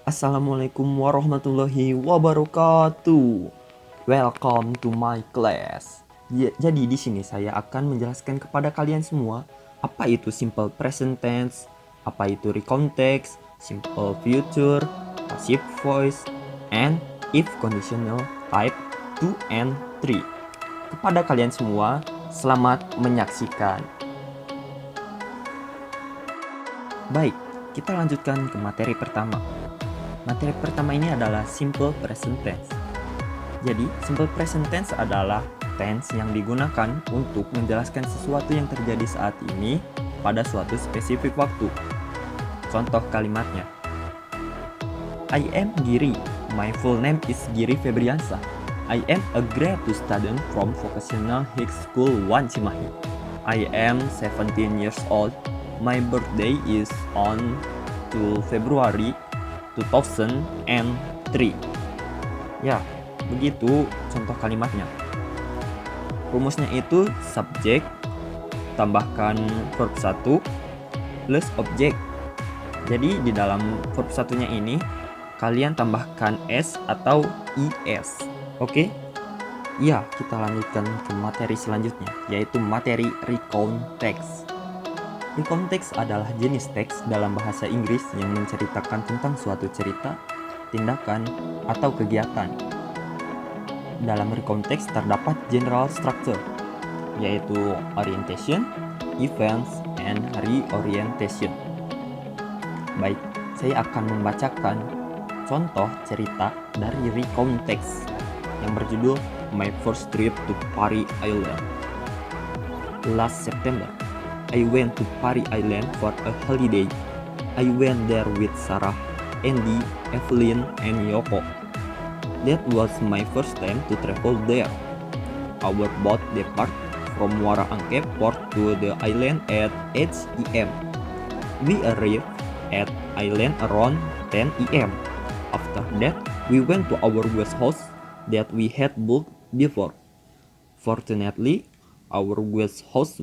Assalamualaikum warahmatullahi wabarakatuh. Welcome to my class. Jadi di sini saya akan menjelaskan kepada kalian semua apa itu simple present tense, apa itu recontext, simple future, passive voice, and if conditional type 2 and 3. Kepada kalian semua, selamat menyaksikan. Baik, kita lanjutkan ke materi pertama. Materi pertama ini adalah simple present tense. Jadi, simple present tense adalah tense yang digunakan untuk menjelaskan sesuatu yang terjadi saat ini pada suatu spesifik waktu. Contoh kalimatnya. I am Giri. My full name is Giri Febriansa. I am a graduate student from Vocational High School 1 Cimahi. I am 17 years old. My birthday is on 2 February 2003. Ya, begitu contoh kalimatnya. Rumusnya itu subjek tambahkan verb 1 plus objek. Jadi di dalam verb satunya ini kalian tambahkan s atau is. Oke? Ya, kita lanjutkan ke materi selanjutnya, yaitu materi recontext. Recontext adalah jenis teks dalam bahasa Inggris yang menceritakan tentang suatu cerita, tindakan, atau kegiatan. Dalam recontext terdapat general structure, yaitu orientation, events, and reorientation. Baik, saya akan membacakan contoh cerita dari recontext yang berjudul My First Trip to Parry Island. Last September, I went to Parry Island for a holiday. I went there with Sarah, Andy, Evelyn, and Yoko. That was my first time to travel there. Our boat depart from Muara Angke port to the island at 8 a.m. We arrived at island around 10 a.m. After that, we went to our guest house that we had booked before. Fortunately, our guest house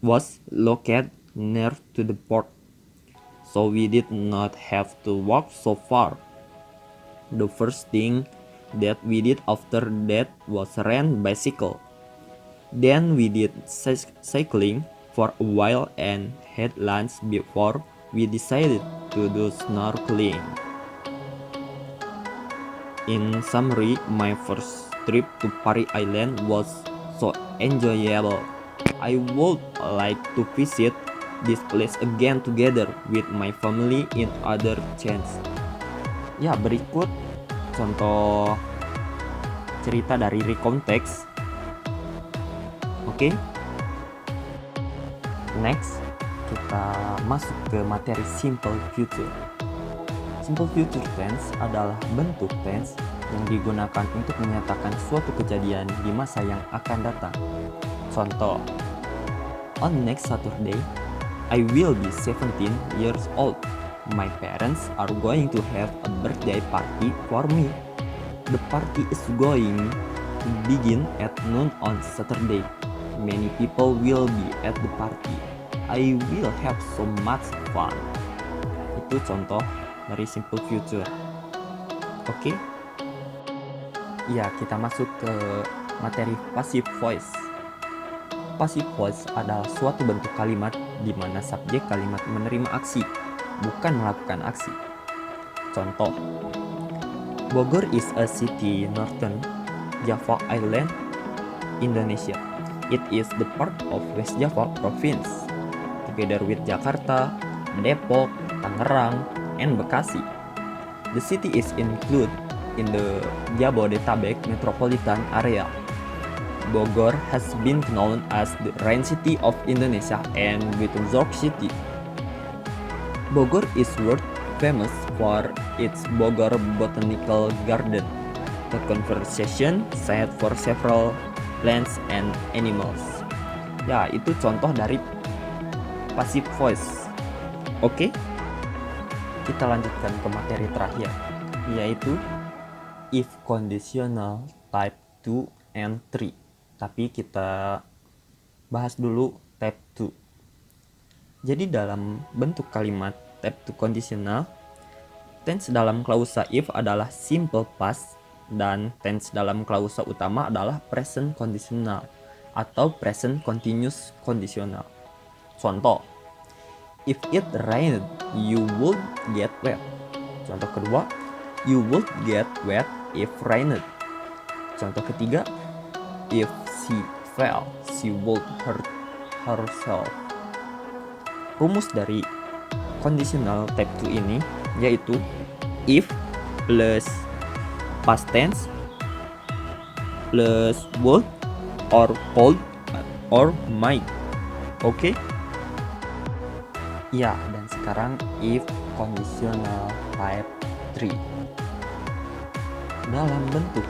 was located near to the port, so we did not have to walk so far. The first thing that we did after that was rent bicycle. Then we did cycling for a while and had lunch before we decided to do snorkeling. In summary, my first trip to Parry Island was so enjoyable. I would like to visit this place again together with my family in other chance. Ya, berikut contoh cerita dari recontext. Oke. Next, kita masuk ke materi simple future. Simple future tense adalah bentuk tense yang digunakan untuk menyatakan suatu kejadian di masa yang akan datang. Contoh, on next Saturday, I will be 17 years old. My parents are going to have a birthday party for me. The party is going to begin at noon on Saturday. Many people will be at the party. I will have so much fun. Itu contoh dari simple future. Oke? Ya, kita masuk ke materi passive voice. Passive voice adalah suatu bentuk kalimat di mana subjek kalimat menerima aksi, bukan melakukan aksi. Contoh, Bogor is a city northern Java Island, Indonesia. It is the part of West Java province, together with Jakarta, Depok, Tangerang, and Bekasi. The city is included in the Jabodetabek metropolitan area. Bogor has been known as the Rain City of Indonesia and Resort City. Bogor is world famous for its Bogor Botanical Garden, a conservation site for several plants and animals. Ya, itu contoh dari passive voice. Oke? Kita lanjutkan ke materi terakhir, yaitu if conditional type 2 and 3. Tapi kita bahas dulu type 2. Jadi dalam bentuk kalimat type 2 conditional, Tense dalam klausa if adalah simple past dan tense dalam klausa utama adalah present conditional atau present continuous conditional. Contoh, if it rained, you would get wet. Contoh kedua, you would get wet if rained. Contoh ketiga, if she fell, she would hurt herself. Rumus dari conditional type 2 ini yaitu if plus past tense plus would or could or might. Oke? Ya, dan sekarang if conditional type 3. Dalam bentuk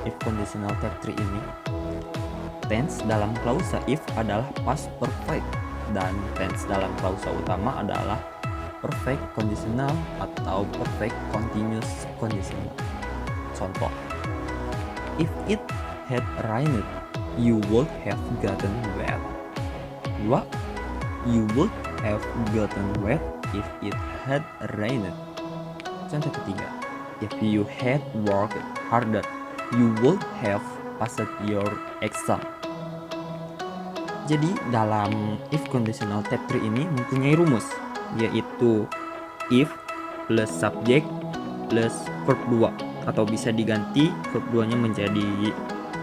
if conditional type 3 ini, tense dalam klausa if adalah past perfect dan tense dalam klausa utama adalah perfect conditional atau perfect continuous conditional. Contoh, if it had rained, you would have gotten wet. 2. You would have gotten wet if it had rained. Contoh ketiga, if you had worked harder, you would have passed your exam. Jadi dalam if conditional type 3 ini mempunyai rumus, yaitu if plus subject plus verb 2, atau bisa diganti verb 2 nya menjadi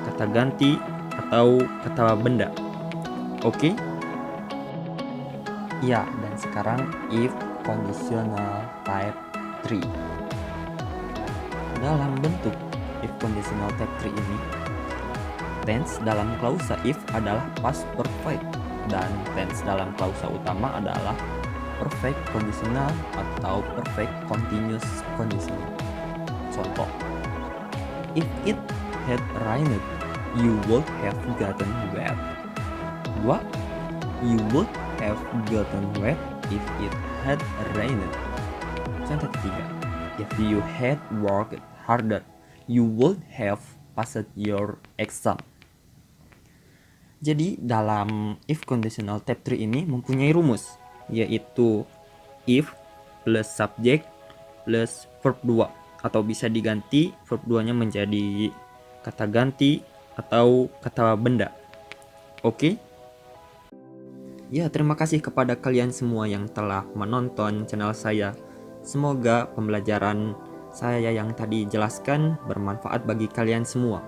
kata ganti atau kata benda. Oke? Ya, dan sekarang if conditional type 3. Dalam bentuk if conditional type 3 ini, tense dalam klausa if adalah past perfect dan tense dalam klausa utama adalah perfect conditional atau perfect continuous conditional. Contoh, if it had rained, you would have gotten wet. 2. You would have gotten wet if it had rained. Contoh ketiga, if you had worked harder, you would have passed your exam. Jadi dalam if conditional type 3 ini mempunyai rumus, yaitu if plus subject plus verb 2, atau bisa diganti verb 2 nya menjadi kata ganti atau kata benda. Oke? Ya, terima kasih kepada kalian semua yang telah menonton channel saya. Semoga pembelajaran saya yang tadi jelaskan bermanfaat bagi kalian semua.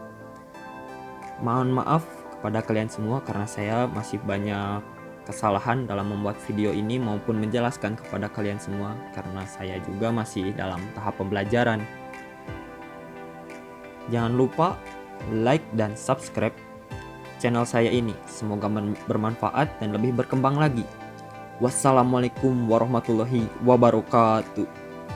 Mohon maaf kepada kalian semua karena saya masih banyak kesalahan dalam membuat video ini maupun menjelaskan kepada kalian semua karena saya juga masih dalam tahap pembelajaran. Jangan lupa like dan subscribe channel saya ini. Semoga bermanfaat dan lebih berkembang lagi. Wassalamualaikum warahmatullahi wabarakatuh.